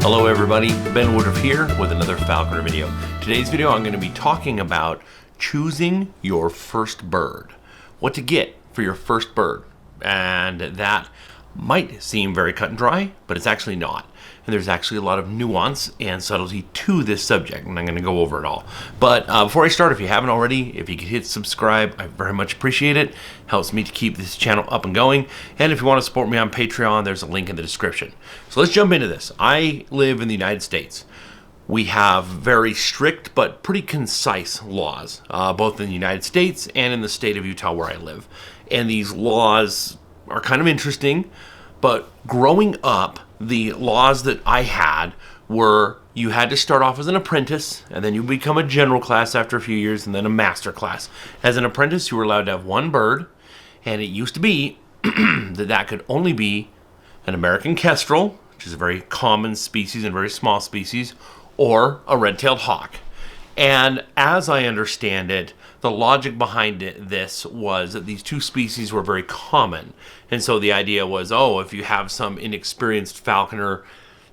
Hello everybody, Ben Woodruff here with another falconer video. Today's video I'm going to be talking about choosing your first bird. What to get for your first bird. And that might seem very cut and dry, but it's actually not. And there's actually a lot of nuance and subtlety to this subject, and I'm going to go over it all. But before I start, if you haven't already, if you could hit subscribe, I very much appreciate it. Helps me to keep this channel up and going. And if you want to support me on Patreon, there's a link in the description. So let's jump into this. I live in the United States. We have very strict but pretty concise laws, both in the United States and in the state of Utah where I live. And these laws are kind of interesting, but growing up, the laws that I had were you had to start off as an apprentice, and then you become a general class after a few years, and then a master class. As an apprentice, you were allowed to have one bird, and it used to be that could only be an American kestrel, which is a very common species and very small species, or a red-tailed hawk. And as I understand it, the logic behind this was that these two species were very common. And so the idea was, oh, if you have some inexperienced falconer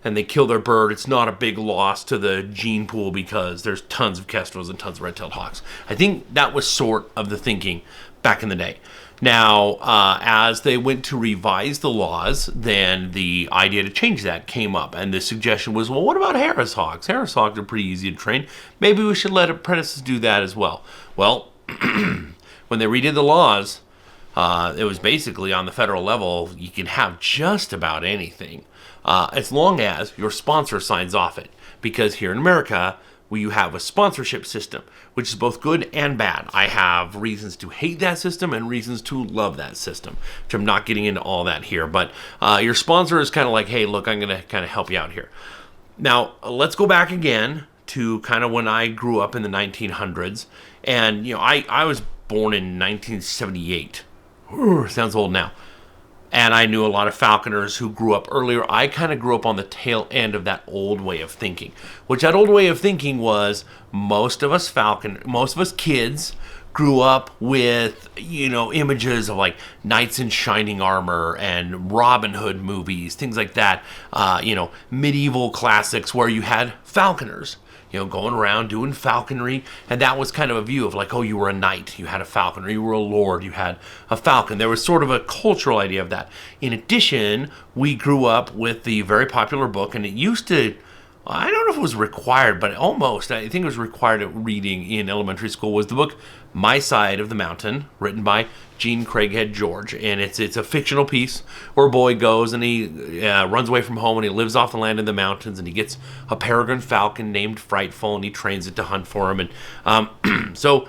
and they kill their bird, it's not a big loss to the gene pool because there's tons of kestrels and tons of red-tailed hawks. I think that was sort of the thinking back in the day. Now, as they went to revise the laws, then the idea to change that came up. And the suggestion was, well, what about Harris hawks? Harris hawks are pretty easy to train. Maybe we should let apprentices do that as well. Well, when they redid the laws, it was basically on the federal level, you can have just about anything, as long as your sponsor signs off it. Because here in America, you have a sponsorship system, which is both good and bad. I have reasons to hate that system and reasons to love that system, which I'm not getting into all that here. But your sponsor is kind of like, hey, look, I'm going to kind of help you out here. Now, let's go back again to kind of when I grew up in the 1900s. And, you know, I was born in 1978. Sounds old now. And I knew a lot of falconers who grew up earlier. I kind of grew up on the tail end of that old way of thinking. Which that old way of thinking was most of us kids grew up with, you know, images of like knights in shining armor and Robin Hood movies, things like that. You know, medieval classics where you had falconers, you know, going around doing falconry, and that was kind of a view of like, oh, you were a knight, you had a falcon, or you were a lord, you had a falcon. There was sort of a cultural idea of that. In addition, we grew up with the very popular book, and it used to, I don't know if it was required, but almost, I think it was required at reading in elementary school, was the book My Side of the Mountain, written by Gene Craighead George. And it's a fictional piece where a boy goes and he runs away from home and he lives off the land in the mountains, and he gets a peregrine falcon named Frightful, and he trains it to hunt for him. And so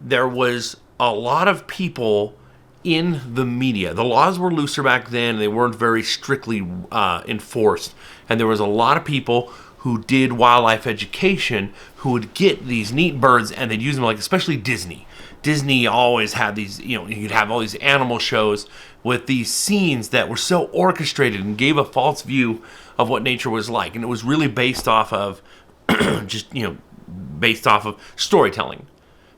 there was a lot of people in the media. The laws were looser back then. They weren't very strictly enforced. And there was a lot of people who did wildlife education who would get these neat birds and they'd use them, like especially Disney. Disney always had these, you know, you'd have all these animal shows with these scenes that were so orchestrated and gave a false view of what nature was like. And it was really based off of based off of storytelling.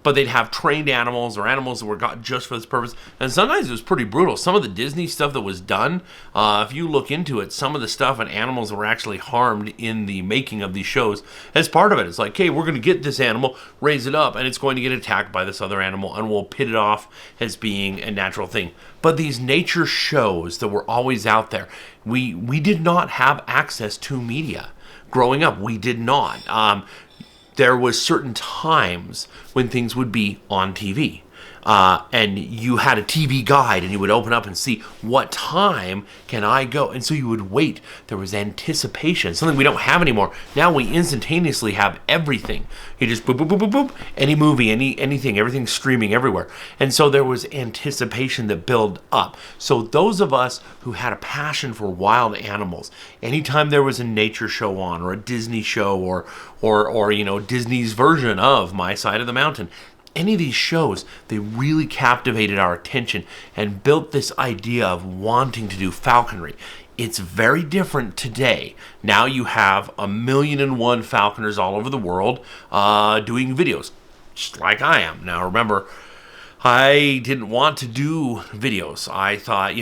But they'd have trained animals or animals that were got just for this purpose. And sometimes it was pretty brutal. Some of the Disney stuff that was done, if you look into it, some of the stuff and animals were actually harmed in the making of these shows as part of it. It's like, hey, we're going to get this animal, raise it up, and it's going to get attacked by this other animal, and we'll pit it off as being a natural thing. But these nature shows that were always out there, we did not have access to media. Growing up, we did not. There was certain times when things would be on TV. And you had a TV guide, and you would open up and see what time can I go. And so you would wait. There was anticipation, something we don't have anymore. Now we instantaneously have everything. You just boop, boop, boop, boop, boop. Any movie, anything, everything's streaming everywhere. And so there was anticipation that built up. So those of us who had a passion for wild animals, anytime there was a nature show on, or a Disney show, or you know, Disney's version of My Side of the Mountain, any of these shows, they really captivated our attention and built this idea of wanting to do falconry. It's very different today. Now you have 1,000,001 falconers all over the world doing videos, just like I am. Now remember, I didn't want to do videos. I thought,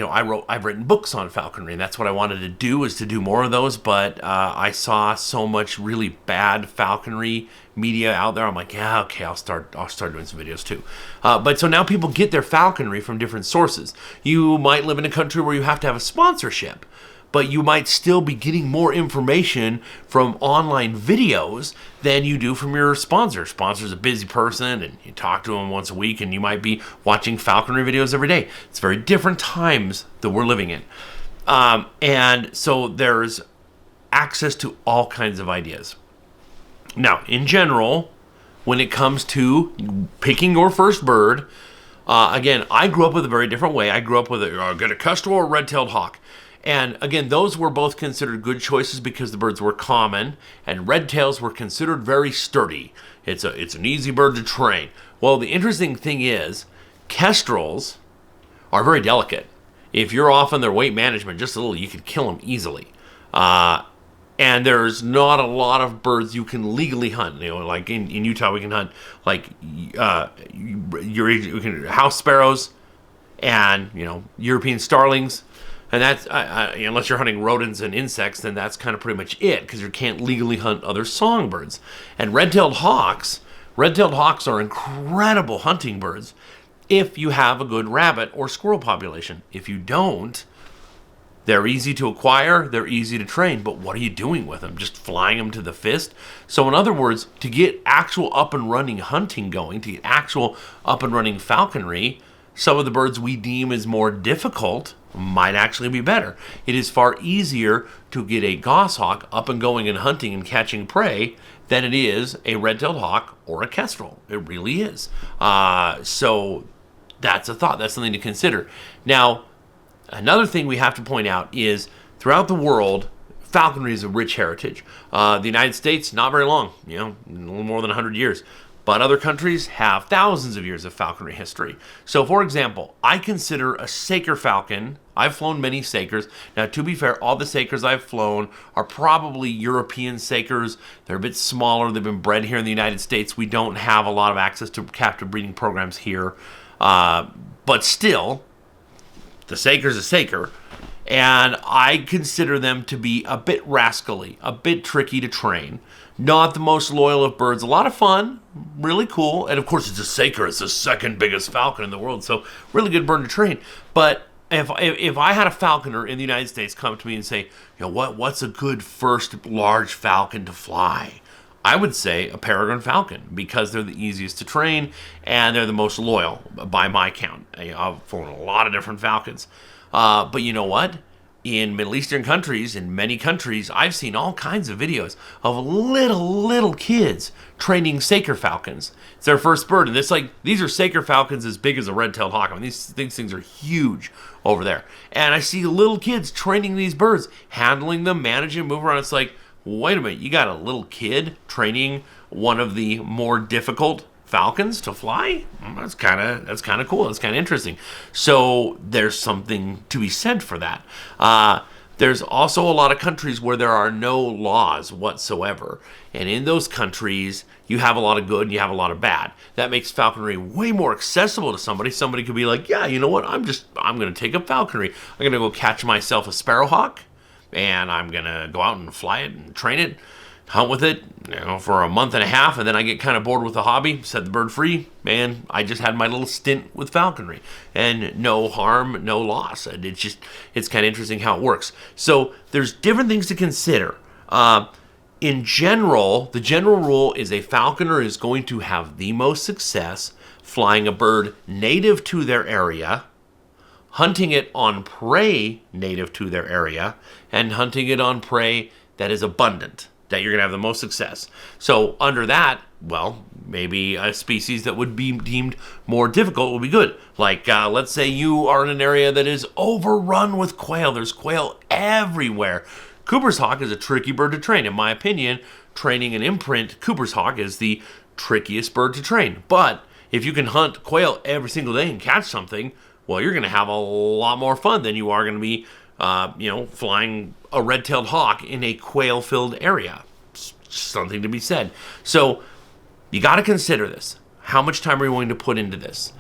I've written books on falconry, and that's what I wanted to do, is to do more of those. But I saw so much really bad falconry media out there. I'm like, yeah, okay, I'll start doing some videos too. But so now people get their falconry from different sources. You might live in a country where you have to have a sponsorship, but you might still be getting more information from online videos than you do from your sponsor. Sponsor's a busy person, and you talk to him once a week, and you might be watching falconry videos every day. It's very different times that we're living in. And so there's access to all kinds of ideas. Now, in general, when it comes to picking your first bird, again, I grew up with a very different way. I grew up with get a kestrel or red-tailed hawk. And again, those were both considered good choices because the birds were common, and red tails were considered very sturdy. It's an easy bird to train. Well, the interesting thing is, kestrels are very delicate. If you're off on their weight management just a little, you could kill them easily. And there's not a lot of birds you can legally hunt. Like in Utah, we can hunt like you can house sparrows and European starlings. And that's, unless you're hunting rodents and insects, then that's kind of pretty much it, because you can't legally hunt other songbirds. And red-tailed hawks are incredible hunting birds if you have a good rabbit or squirrel population. If you don't, they're easy to acquire, they're easy to train, but what are you doing with them? Just flying them to the fist? So in other words, to get actual up and running hunting going, to get actual up and running falconry, some of the birds we deem as more difficult might actually be better. It is far easier to get a goshawk up and going and hunting and catching prey than it is a red-tailed hawk or a kestrel. It really is. So that's a thought. That's something to consider. Now, another thing we have to point out is throughout the world, falconry is a rich heritage. The United States, not very long, a little more than 100 years. But other countries have thousands of years of falconry history. So, for example, I consider a saker falcon. I've flown many sakers. Now, to be fair, all the sakers I've flown are probably European sakers. They're a bit smaller. They've been bred here in the United States. We don't have a lot of access to captive breeding programs here. But still, the saker's a saker. And I consider them to be a bit rascally, a bit tricky to train. Not the most loyal of birds. A lot of fun, really cool. And of course, it's a saker. It's the second biggest falcon in the world. So really good bird to train. But if I had a falconer in the United States come to me and say, what's a good first large falcon to fly? I would say a peregrine falcon, because they're the easiest to train and they're the most loyal by my count. I've flown a lot of different falcons. But you know what? In Middle Eastern countries, in many countries, I've seen all kinds of videos of little kids training saker falcons. It's their first bird, and it's like, these are saker falcons as big as a red-tailed hawk. I mean, these things are huge over there. And I see little kids training these birds, handling them, managing them, moving around. It's like, wait a minute, you got a little kid training one of the more difficult falcons to fly? That's kind of cool. That's kind of interesting. So there's something to be said for that. There's also a lot of countries where there are no laws whatsoever. And in those countries, you have a lot of good and you have a lot of bad. That makes falconry way more accessible to somebody. Somebody could be like, yeah, you know what? I'm going to take up falconry. I'm going to go catch myself a sparrowhawk, and I'm going to go out and fly it and train it, hunt with it, for a month and a half, and then I get kind of bored with the hobby, set the bird free, and I just had my little stint with falconry, and no harm, no loss. And it's kind of interesting how it works. So there's different things to consider. In general, the general rule is a falconer is going to have the most success flying a bird native to their area, hunting it on prey native to their area, and hunting it on prey that is abundant, that you're going to have the most success. So under that, well, maybe a species that would be deemed more difficult will be good. Like, let's say you are in an area that is overrun with quail. There's quail everywhere. Cooper's hawk is a tricky bird to train. In my opinion, training an imprint Cooper's hawk is the trickiest bird to train. But if you can hunt quail every single day and catch something, well, you're going to have a lot more fun than you are going to be flying a red-tailed hawk in a quail-filled area. Something to be said. So you got to consider this. How much time are you willing to put into this?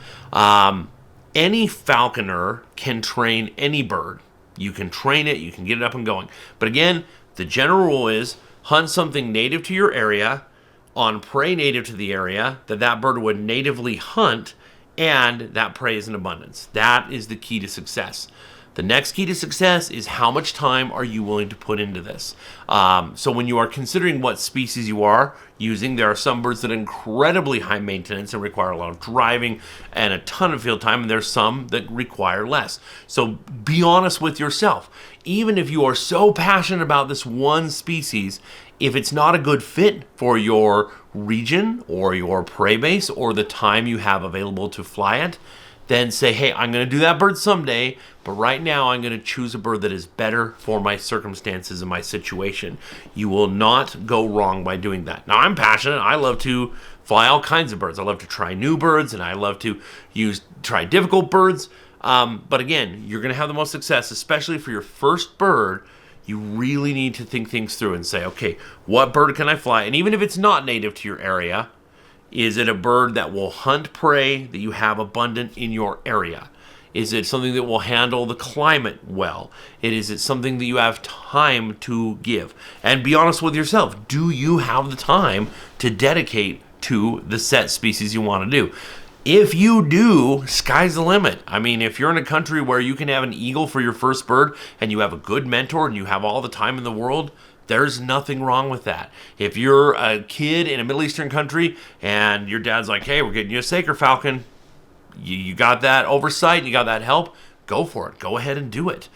Any falconer can train any bird. You can train it, you can get it up and going. But again, the general rule is hunt something native to your area, on prey native to the area that bird would natively hunt, and that prey is in abundance. That is the key to success. The next key to success is how much time are you willing to put into this. So when you are considering what species you are using, there are some birds that are incredibly high maintenance and require a lot of driving and a ton of field time, and there's some that require less. So be honest with yourself. Even if you are so passionate about this one species, if it's not a good fit for your region or your prey base or the time you have available to fly it, then say, hey, I'm going to do that bird someday, but right now I'm going to choose a bird that is better for my circumstances and my situation. You will not go wrong by doing that. Now, I'm passionate. I love to fly all kinds of birds. I love to try new birds, and I love to try difficult birds. But again, you're going to have the most success, especially for your first bird. You really need to think things through and say, okay, what bird can I fly? And even if it's not native to your area, is it a bird that will hunt prey that you have abundant in your area? Is it something that will handle the climate well? Is it something that you have time to give? And be honest with yourself. Do you have the time to dedicate to the set species you want to do? If you do, sky's the limit. I mean, if you're in a country where you can have an eagle for your first bird and you have a good mentor and you have all the time in the world, there's nothing wrong with that. If you're a kid in a Middle Eastern country and your dad's like, hey, we're getting you a Saker falcon, you got that oversight, you got that help, go for it. Go ahead and do it.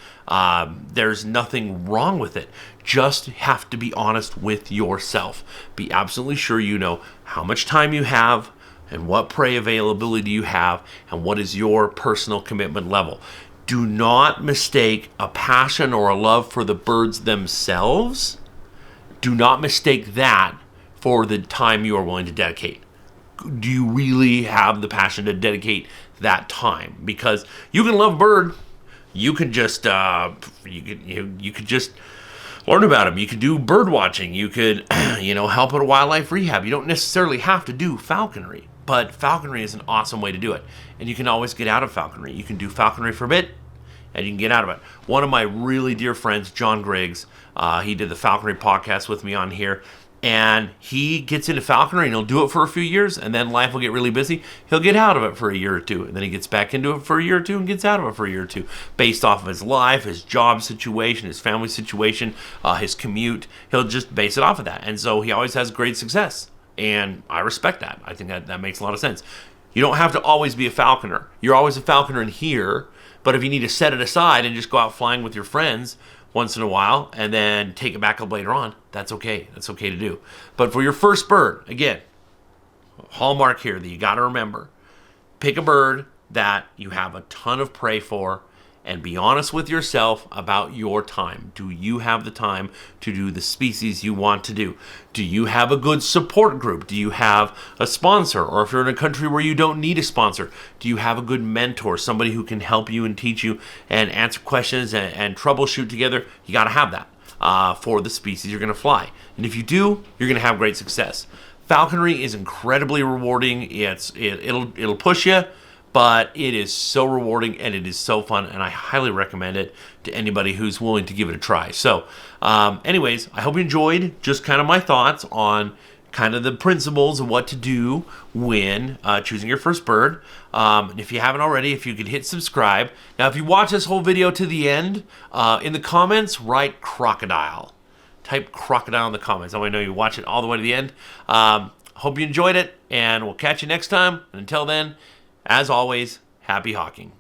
There's nothing wrong with it. Just have to be honest with yourself. Be absolutely sure you know how much time you have and what prey availability you have and what is your personal commitment level. Do not mistake a passion or a love for the birds themselves. Do not mistake that for the time you are willing to dedicate. Do you really have the passion to dedicate that time? Because you can love a bird. You can just you could just learn about them. You could do bird watching. You could help at a wildlife rehab. You don't necessarily have to do falconry, but falconry is an awesome way to do it. And you can always get out of falconry. You can do falconry for a bit, and you can get out of it. One of my really dear friends, John Griggs, he did the Falconry podcast with me on here, and he gets into falconry, and he'll do it for a few years, and then life will get really busy. He'll get out of it for a year or two, and then he gets back into it for a year or two and gets out of it for a year or two, based off of his life, his job situation, his family situation, his commute. He'll just base it off of that, and so he always has great success, and I respect that. I think that makes a lot of sense. You don't have to always be a falconer. You're always a falconer in here, but if you need to set it aside and just go out flying with your friends once in a while and then take it back up later on, that's okay. That's okay to do. But for your first bird, again, hallmark here that you got to remember, pick a bird that you have a ton of prey for and be honest with yourself about your time. Do you have the time to do the species you want to do? Do you have a good support group? Do you have a sponsor? Or if you're in a country where you don't need a sponsor, do you have a good mentor, somebody who can help you and teach you and answer questions and troubleshoot together? You got to have that for the species you're going to fly. And if you do, you're going to have great success. Falconry is incredibly rewarding. It'll push you, but it is so rewarding and it is so fun, and I highly recommend it to anybody who's willing to give it a try. So anyways, I hope you enjoyed just kind of my thoughts on kind of the principles of what to do when choosing your first bird. And if you haven't already, if you could hit subscribe. Now, if you watch this whole video to the end, in the comments, write crocodile. Type crocodile in the comments. I want to know you watch it all the way to the end. Hope you enjoyed it, and we'll catch you next time. And until then, as always, happy hawking.